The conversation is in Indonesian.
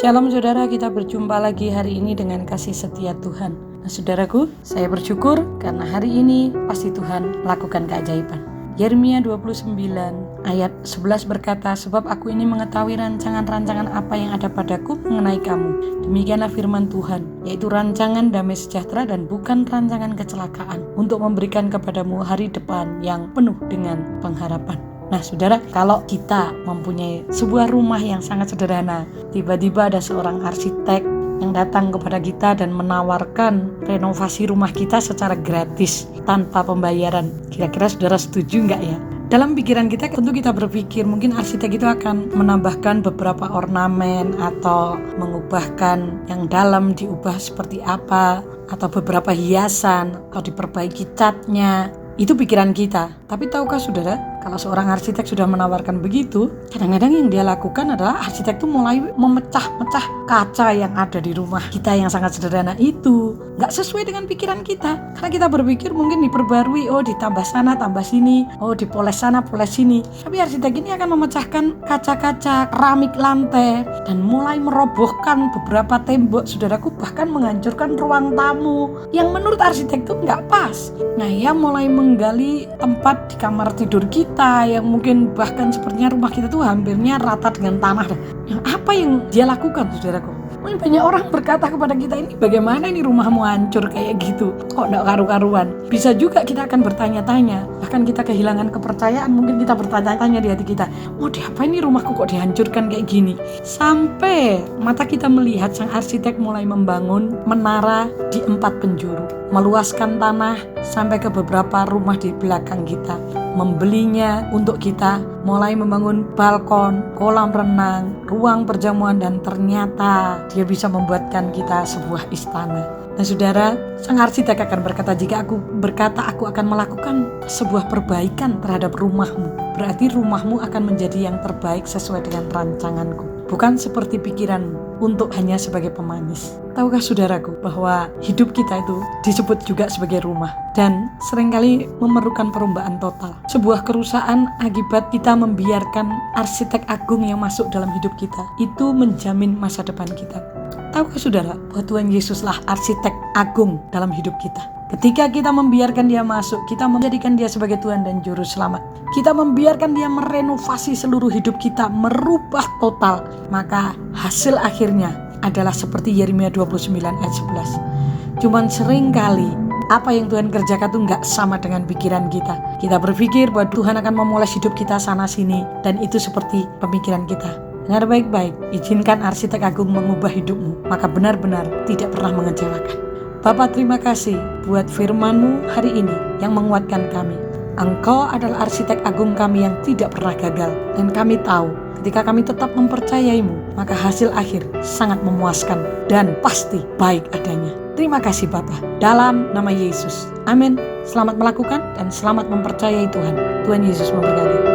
Shalom saudara, kita berjumpa lagi hari ini dengan kasih setia Tuhan. Nah saudaraku, saya bersyukur karena hari ini pasti Tuhan lakukan keajaiban. Yeremia 29 ayat 11 berkata, sebab aku ini mengetahui rancangan-rancangan apa yang ada padaku mengenai kamu. Demikianlah firman Tuhan, yaitu rancangan damai sejahtera dan bukan rancangan kecelakaan, untuk memberikan kepadamu hari depan yang penuh dengan pengharapan. Nah saudara, kalau kita mempunyai sebuah rumah yang sangat sederhana, tiba-tiba ada seorang arsitek yang datang kepada kita dan menawarkan renovasi rumah kita secara gratis tanpa pembayaran. Kira-kira saudara setuju nggak ya? Dalam pikiran kita tentu kita berpikir mungkin arsitek itu akan menambahkan beberapa ornamen atau mengubahkan yang dalam diubah seperti apa, atau beberapa hiasan atau diperbaiki catnya. Itu pikiran kita. Tapi tahukah saudara, kalau seorang arsitek sudah menawarkan begitu, kadang-kadang yang dia lakukan adalah arsitek itu mulai memecah-mecah kaca yang ada di rumah kita yang sangat sederhana itu. Gak sesuai dengan pikiran kita. Karena kita berpikir mungkin diperbarui, ditambah sana, tambah sini, dipoles sana, poles sini. Tapi arsitek ini akan memecahkan kaca-kaca, keramik lantai, dan mulai merobohkan beberapa tembok, saudaraku, bahkan menghancurkan ruang tamu yang menurut arsitek itu gak pas. Nah, ia mulai menggali tempat di kamar tidur kita yang mungkin bahkan sepertinya rumah kita tuh hampirnya rata dengan tanah. Yang apa yang dia lakukan, saudaraku? Banyak orang berkata kepada kita, ini bagaimana ini rumahmu hancur kayak gitu, kok gak karu-karuan. Bisa juga kita akan bertanya-tanya, bahkan kita kehilangan kepercayaan. Mungkin kita bertanya-tanya di hati kita, mau diapa ini rumahku kok dihancurkan kayak gini. Sampai mata kita melihat sang arsitek mulai membangun menara di 4 penjuru, meluaskan tanah sampai ke beberapa rumah di belakang kita, membelinya untuk kita, mulai membangun balkon, kolam renang, ruang perjamuan, dan ternyata dia bisa membuatkan kita sebuah istana. Nah saudara, sang arsitek akan berkata, jika aku berkata aku akan melakukan sebuah perbaikan terhadap rumahmu, berarti rumahmu akan menjadi yang terbaik sesuai dengan rancanganku, bukan seperti pikiranmu untuk hanya sebagai pemanis. Tahukah saudaraku bahwa hidup kita itu disebut juga sebagai rumah dan seringkali memerlukan perubahan total. Sebuah kerusakan akibat kita membiarkan arsitek agung yang masuk dalam hidup kita itu menjamin masa depan kita. Tahukah saudara bahwa Tuhan Yesuslah arsitek agung dalam hidup kita? Ketika kita membiarkan dia masuk, kita menjadikan dia sebagai Tuhan dan Juru Selamat. Kita membiarkan dia merenovasi seluruh hidup kita, merubah total. Maka hasil akhirnya adalah seperti Yeremia 29 ayat 11. Cuman seringkali apa yang Tuhan kerjakan itu gak sama dengan pikiran kita. Kita berpikir bahwa Tuhan akan memoles hidup kita sana sini, dan itu seperti pemikiran kita. Dengar baik-baik, izinkan arsitek agung mengubah hidupmu, maka benar-benar tidak pernah mengecewakan. Bapa, terima kasih buat firman-Mu hari ini yang menguatkan kami. Engkau adalah arsitek agung kami yang tidak pernah gagal, dan kami tahu ketika kami tetap mempercayai-Mu, maka hasil akhir sangat memuaskan dan pasti baik adanya. Terima kasih Bapa, dalam nama Yesus. Amin. Selamat melakukan dan selamat mempercayai Tuhan. Tuhan Yesus memberkati.